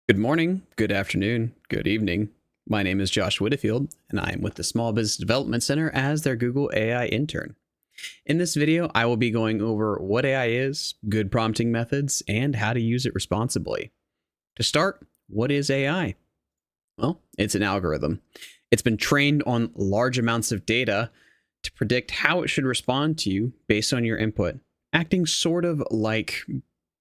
Good morning, good afternoon, good evening. My name is Josh Whitfield, and I am with the Small Business Development Center as their Google AI intern. In this video, I will be going over what AI is, good prompting methods, and how to use it responsibly. To start, what is AI? Well, it's an algorithm. It's been trained on large amounts of data to predict how it should respond to you based on your input, acting sort of like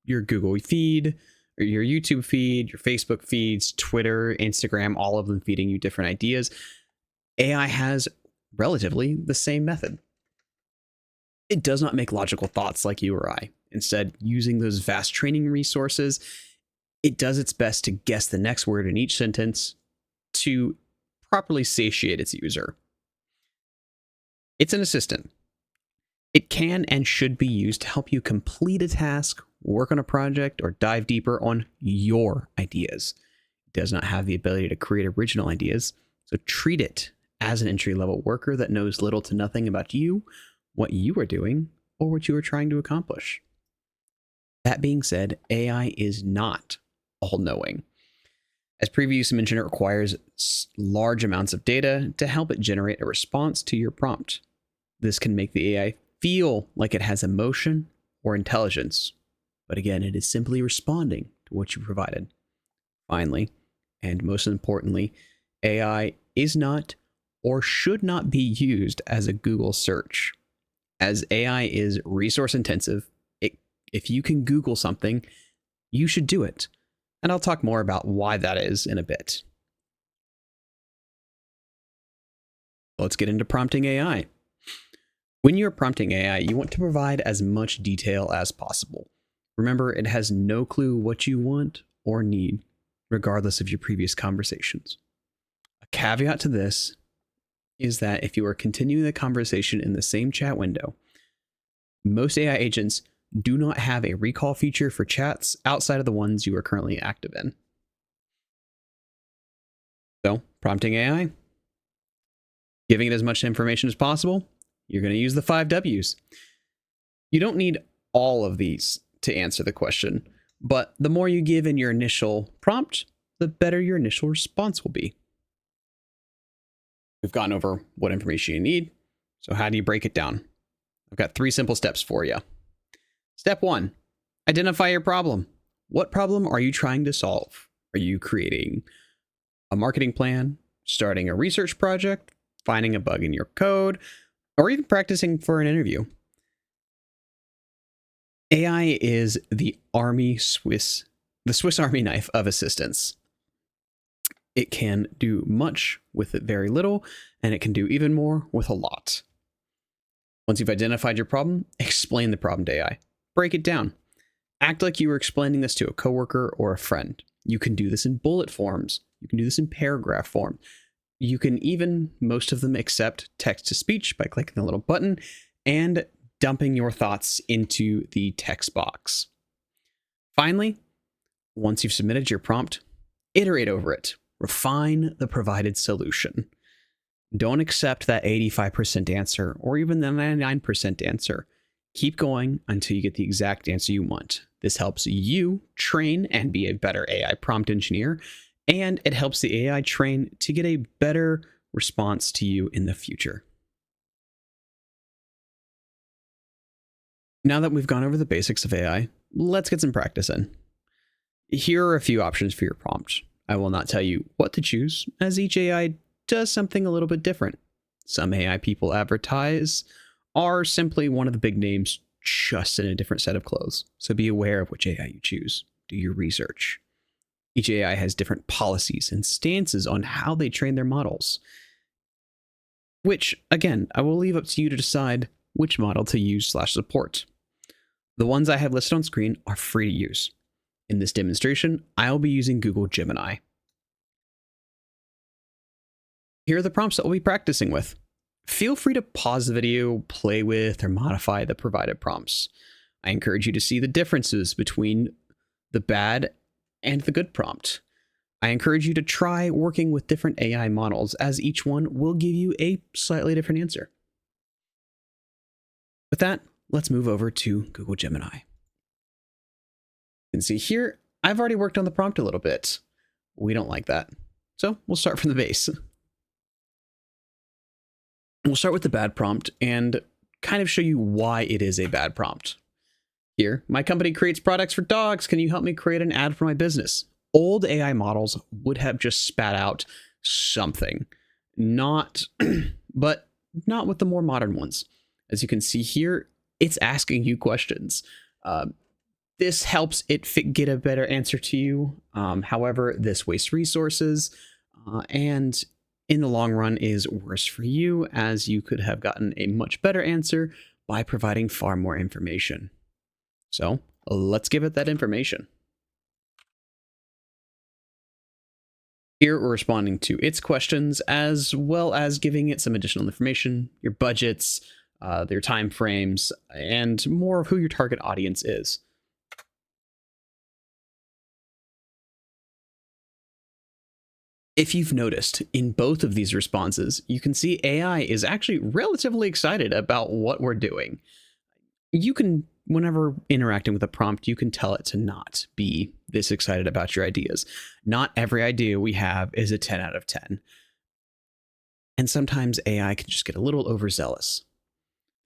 your Google feed, or your YouTube feed, your Facebook feeds, Twitter, Instagram, all of them feeding you different ideas. AI has relatively the same method. It does not make logical thoughts like you or I. Instead, using those vast training resources, it does its best to guess the next word in each sentence to properly satiate its user. It's an assistant. It can and should be used to help you complete a task, work on a project, or dive deeper on your ideas. It does not have the ability to create original ideas, so treat it as an entry-level worker that knows little to nothing about you, what you are doing, or what you are trying to accomplish. That being said, AI is not all-knowing. As previously mentioned, it requires large amounts of data to help it generate a response to your prompt. This can make the AI feel like it has emotion or intelligence, but again, it is simply responding to what you provided. Finally, and most importantly, AI is not or should not be used as a Google search. As AI is resource intensive, if you can Google something, you should do it. And I'll talk more about why that is in a bit. Let's get into prompting AI. When you're prompting AI, you want to provide as much detail as possible. Remember, it has no clue what you want or need, regardless of your previous conversations. A caveat to this is that if you are continuing the conversation in the same chat window, most AI agents do not have a recall feature for chats outside of the ones you are currently active in. So, prompting AI, giving it as much information as possible, you're going to use the 5 W's. You don't need all of these to answer the question, but the more you give in your initial prompt, the better your initial response will be. We've gone over what information you need, so how do you break it down? I've got 3 simple steps for you. Step 1, identify your problem. What problem are you trying to solve? Are you creating a marketing plan, starting a research project, finding a bug in your code, or even practicing for an interview? AI is the Swiss Army knife of assistance. It can do much with very little, and it can do even more with a lot. Once you've identified your problem, explain the problem to AI. Break it down. Act like you were explaining this to a coworker or a friend. You can do this in bullet forms. You can do this in paragraph form. You can even, most of them, accept text-to-speech by clicking the little button and dumping your thoughts into the text box. Finally, once you've submitted your prompt, iterate over it. Refine the provided solution. Don't accept that 85% answer or even the 99% answer. Keep going until you get the exact answer you want. This helps you train and be a better AI prompt engineer, and it helps the AI train to get a better response to you in the future. Now that we've gone over the basics of AI, let's get some practice in. Here are a few options for your prompt. I will not tell you what to choose, as each AI does something a little bit different. Some AI people advertise are simply one of the big names, just in a different set of clothes. So be aware of which AI you choose. Do your research. Each AI has different policies and stances on how they train their models, which, again, I will leave up to you to decide which model to use/support. The ones I have listed on screen are free to use. In this demonstration, I'll be using Google Gemini. Here are the prompts that we'll be practicing with. Feel free to pause the video, play with, or modify the provided prompts. I encourage you to see the differences between the bad and the good prompt. I encourage you to try working with different AI models, as each one will give you a slightly different answer. With that, let's move over to Google Gemini. You can see here, I've already worked on the prompt a little bit. We don't like that. So we'll start from the base. We'll start with the bad prompt and kind of show you why it is a bad prompt. Here, my company creates products for dogs. Can you help me create an ad for my business? Old AI models would have just spat out something. But not with the more modern ones. As you can see here, it's asking you questions. This helps it get a better answer to you. However, this wastes resources and in the long run is worse for you, as you could have gotten a much better answer by providing far more information. So let's give it that information. Here we're responding to its questions as well as giving it some additional information, your budgets, their time frames, and more of who your target audience is. If you've noticed, in both of these responses, you can see AI is actually relatively excited about what we're doing. You can, whenever interacting with a prompt, you can tell it to not be this excited about your ideas. Not every idea we have is a 10 out of 10. And sometimes AI can just get a little overzealous.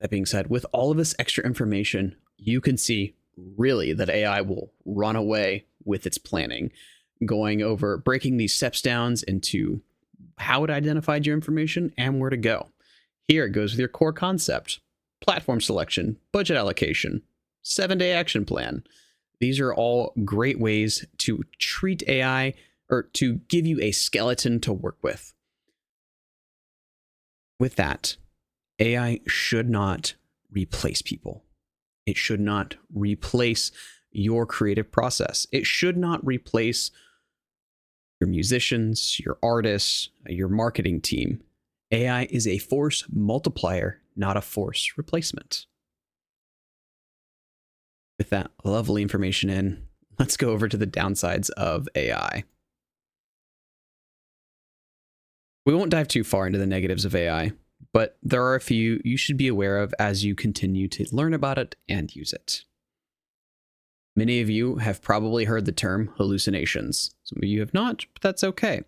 That being said, with all of this extra information, you can see really that AI will run away with its planning, breaking these steps down into how it identified your information and where to go. Here it goes with your core concept, platform selection, budget allocation, 7-day action plan. These are all great ways to treat AI or to give you a skeleton to work with. With that, AI should not replace people. It should not replace your creative process. It should not replace your musicians, your artists, your marketing team. AI is a force multiplier, not a force replacement. With that lovely information in, let's go over to the downsides of AI. We won't dive too far into the negatives of AI, but there are a few you should be aware of as you continue to learn about it and use it. Many of you have probably heard the term hallucinations. Some of you have not, but that's okay.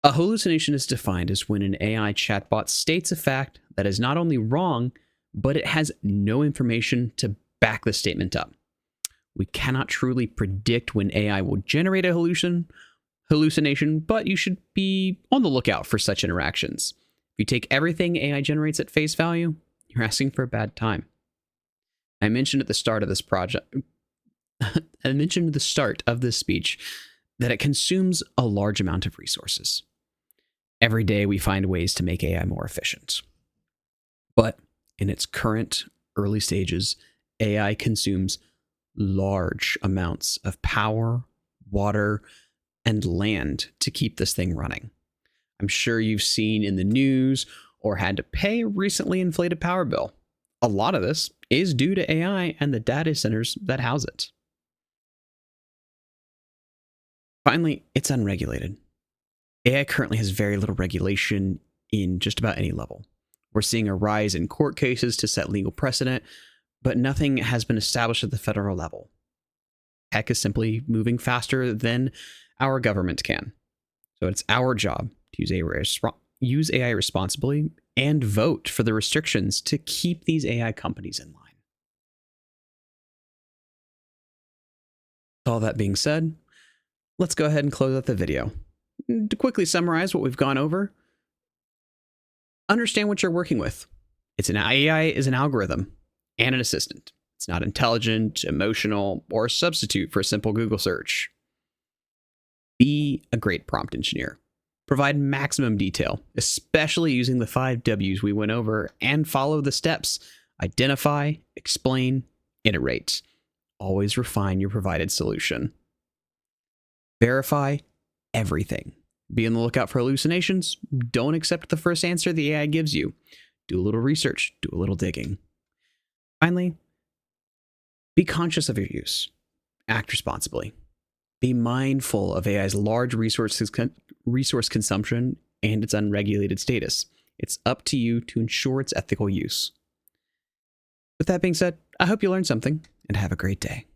A hallucination is defined as when an AI chatbot states a fact that is not only wrong, but it has no information to back the statement up. We cannot truly predict when AI will generate a hallucination, but you should be on the lookout for such interactions. If you take everything AI generates at face value, you're asking for a bad time. I mentioned at the start of this speech that it consumes a large amount of resources. Every day we find ways to make AI more efficient. But in its current early stages, AI consumes large amounts of power, water, and land to keep this thing running. I'm sure you've seen in the news or had to pay a recently inflated power bill. A lot of this is due to AI and the data centers that house it. Finally, it's unregulated. AI currently has very little regulation in just about any level. We're seeing a rise in court cases to set legal precedent, but nothing has been established at the federal level. Tech is simply moving faster than our government can. So it's our job to use AI responsibly and vote for the restrictions to keep these AI companies in line. With all that being said, let's go ahead and close out the video. To quickly summarize what we've gone over, understand what you're working with. AI is an algorithm and an assistant. It's not intelligent, emotional, or a substitute for a simple Google search. Be a great prompt engineer. Provide maximum detail, especially using the 5 W's we went over, and follow the steps. Identify, explain, iterate. Always refine your provided solution. Verify everything. Be on the lookout for hallucinations. Don't accept the first answer the AI gives you. Do a little research, do a little digging. Finally, be conscious of your use. Act responsibly. Be mindful of AI's large resource consumption and its unregulated status. It's up to you to ensure its ethical use. With that being said, I hope you learned something and have a great day.